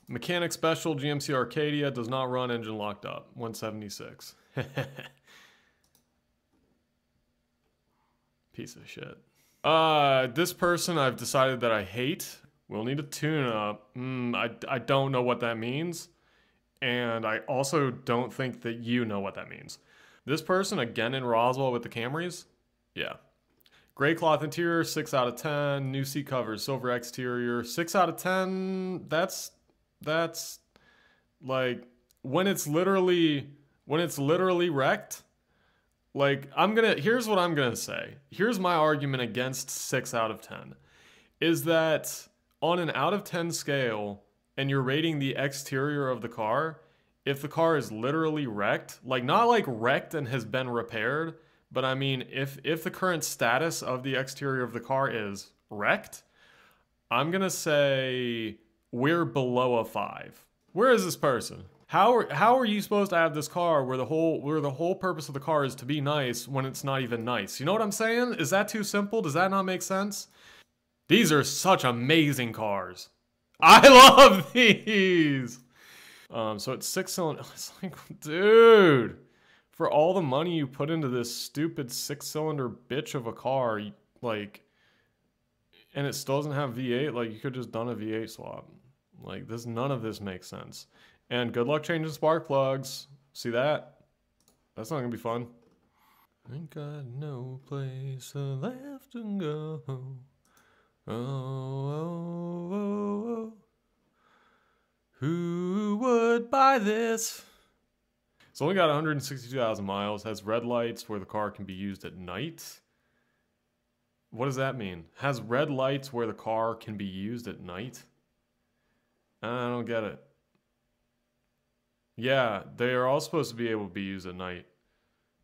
Mechanic Special GMC Arcadia does not run engine locked up. 176. Piece of shit. This person I've decided that I hate. We'll need a tune-up. I don't know what that means. And I also don't think that you know what that means. This person, again in Roswell with the Camrys? Yeah. Gray cloth interior, 6 out of 10. New seat covers, silver exterior, 6 out of 10. That's like when it's literally wrecked. Like here's what I'm gonna say. Here's my argument against 6 out of 10. Is that on an out of 10 scale, and you're rating the exterior of the car, if the car is literally wrecked, like not like wrecked and has been repaired, but I mean if the current status of the exterior of the car is wrecked, I'm gonna say we're below a 5. Where is this person? How are you supposed to have this car where the whole purpose of the car is to be nice when it's not even nice? You know what I'm saying? Is that too simple? Does that not make sense? These are such amazing cars. I love these. So it's 6-cylinder. It's like, dude, for all the money you put into this stupid 6-cylinder bitch of a car, like, and it still doesn't have V8. Like, you could just done a V8 swap. Like, none of this makes sense. And good luck changing spark plugs. See that? That's not gonna be fun. Ain't got no place left to go. Oh, oh, oh, oh. Who would buy this? It's only got 162,000 miles. Has red lights where the car can be used at night. What does that mean? Has red lights where the car can be used at night? I don't get it. Yeah, they are all supposed to be able to be used at night.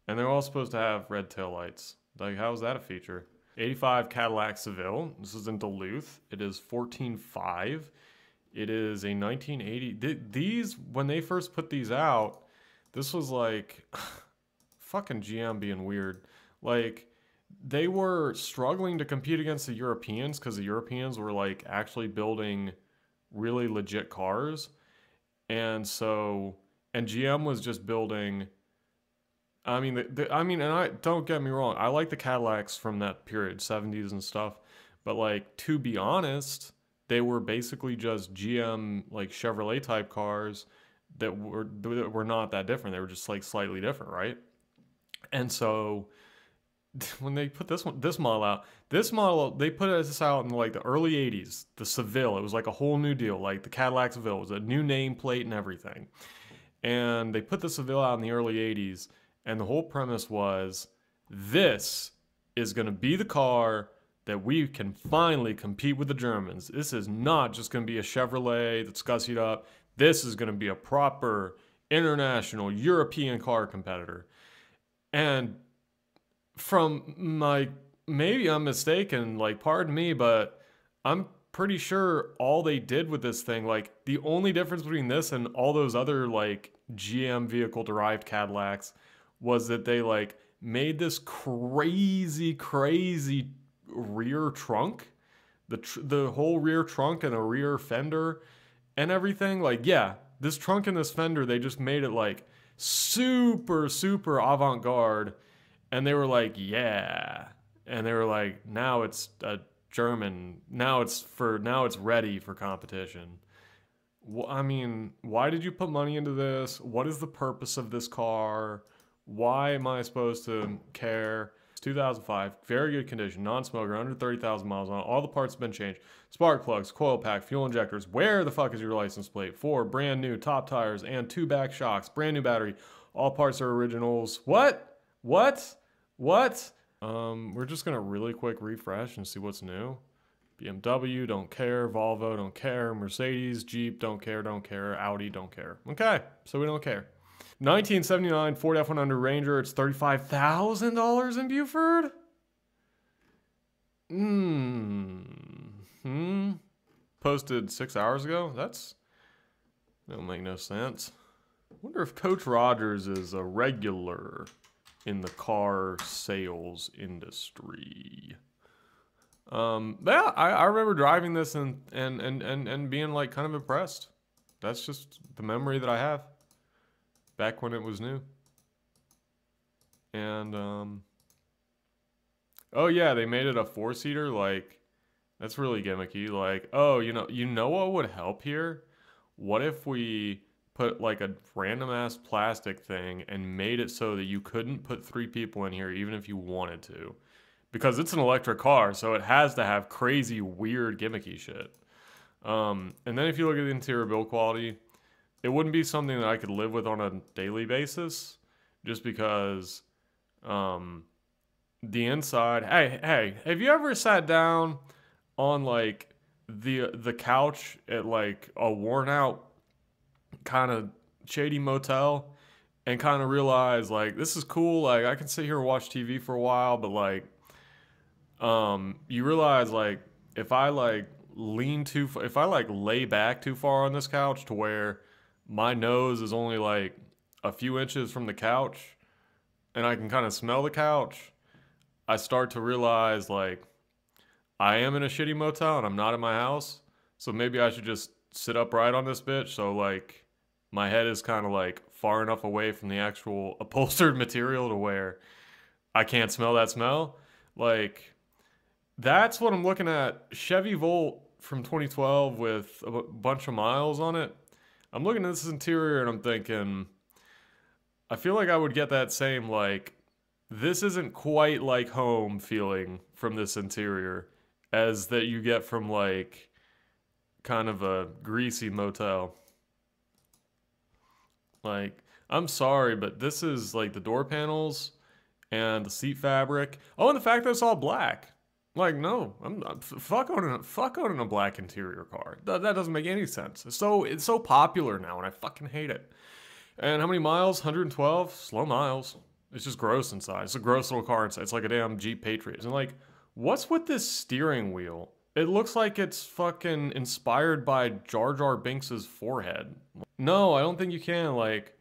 And they're all supposed to have red taillights. Like, how is that a feature? 85 Cadillac Seville. This is in Duluth. It is 14.5. It is a 1980. These, when they first put these out, this was like fucking GM being weird. Like, they were struggling to compete against the Europeans because the Europeans were like actually building really legit cars. And so, and GM was just building. I mean, and I don't get me wrong. I like the Cadillacs from that period, 70s and stuff. But like, to be honest, they were basically just GM like Chevrolet type cars that were not that different. They were just like slightly different, right? And so when they put this model out, they put this out in like the early 80s, the Seville. It was like a whole new deal. Like the Cadillac Seville, it was a new nameplate and everything. And they put the Seville out in the early 80s, and the whole premise was, this is going to be the car that we can finally compete with the Germans. This is not just going to be a Chevrolet that's gussied up. This is going to be a proper international European car competitor. And from my, maybe I'm mistaken, like, pardon me, but I'm pretty sure all they did with this thing, like, the only difference between this and all those other, like, GM vehicle-derived Cadillacs was that they, like, made this crazy rear trunk. The whole rear trunk and a rear fender and everything. Like, yeah, this trunk and this fender, they just made it, like, super avant-garde. And they were like, yeah. And they were like, now it's a German. Now it's ready for competition. Well, I mean, why did you put money into this? What is the purpose of this car? Why am I supposed to care? It's 2005, very good condition, non-smoker, under 30,000 miles on it. All the parts have been changed. Spark plugs, coil pack, fuel injectors. Where the fuck is your license plate? 4 brand new top tires and 2 back shocks. Brand new battery. All parts are originals. What? We're just gonna really quick refresh and see what's new. BMW, don't care. Volvo, don't care. Mercedes, Jeep, don't care. Audi, don't care. Okay, so we don't care. 1979 Ford F-100 Ranger. It's $35,000 in Buford? Posted 6 hours ago? That don't make no sense. Wonder if Coach Rogers is a regular in the car sales industry. Yeah, I remember driving this and being like kind of impressed. That's just the memory that I have back when it was new. And, oh yeah, they made it a 4-seater. Like, that's really gimmicky. Like, oh, you know what would help here? What if we put like a random ass plastic thing and made it so that you couldn't put 3 people in here even if you wanted to? Because it's an electric car, so it has to have crazy, weird, gimmicky shit. And then if you look at the interior build quality, it wouldn't be something that I could live with on a daily basis, just because the inside. Hey, have you ever sat down on like the couch at like a worn out kind of shady motel and kind of realize like this is cool, like I can sit here and watch TV for a while, but like you realize like if I like if I like lay back too far on this couch to where my nose is only like a few inches from the couch and I can kind of smell the couch, I start to realize like I am in a shitty motel and I'm not in my house. So maybe I should just sit upright on this bitch so like my head is kind of like far enough away from the actual upholstered material to where I can't smell that smell. Like, that's what I'm looking at. Chevy Volt from 2012 with a bunch of miles on it. I'm looking at this interior and I'm thinking, I feel like I would get that same, like, this isn't quite like home feeling from this interior as that you get from, like, kind of a greasy motel. Like, I'm sorry, but this is, like, the door panels and the seat fabric. Oh, and the fact that it's all black. Like, no, fuck owning a black interior car. That doesn't make any sense. It's so popular now, and I fucking hate it. And how many miles? 112? Slow miles. It's just gross inside. It's a gross little car inside. It's like a damn Jeep Patriot. And like, what's with this steering wheel? It looks like it's fucking inspired by Jar Jar Binks' forehead. No, I don't think you can. Like,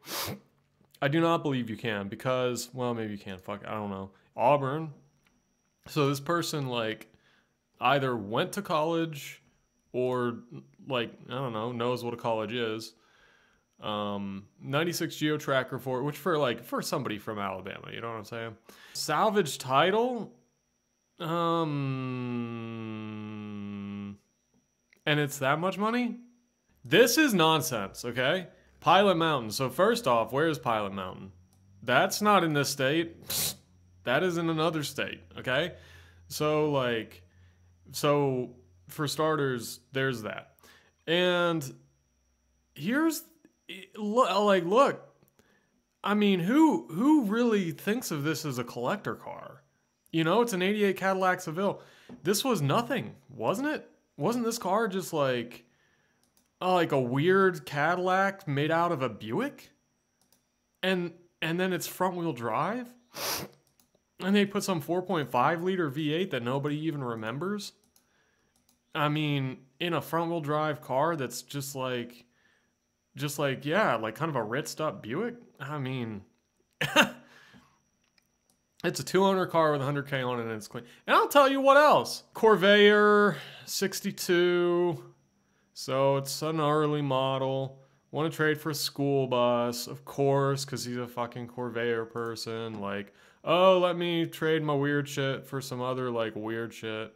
I do not believe you can because, well, maybe you can. Fuck, I don't know. Auburn. So this person, like, either went to college or, like, I don't know, knows what a college is. 96 Geo Tracker for it, which for somebody from Alabama, you know what I'm saying? Salvage title? And it's that much money? This is nonsense, okay? Pilot Mountain. So first off, where is Pilot Mountain? That's not in this state. That is in another state, okay? So, like, so for starters, there's that. And here's, look, I mean, who really thinks of this as a collector car? You know, it's an 88 Cadillac Seville. This was nothing, wasn't it? Wasn't this car just like a weird Cadillac made out of a Buick? And then it's front wheel drive? And they put some 4.5 liter V8 that nobody even remembers? I mean, in a front wheel drive car that's just like, yeah, like kind of a ritzed up Buick. I mean, it's a 2-owner car with 100K on it and it's clean. And I'll tell you what else. Corvair 62. So it's an early model. Want to trade for a school bus, of course, because he's a fucking Corvair person. Like, oh, let me trade my weird shit for some other, like, weird shit.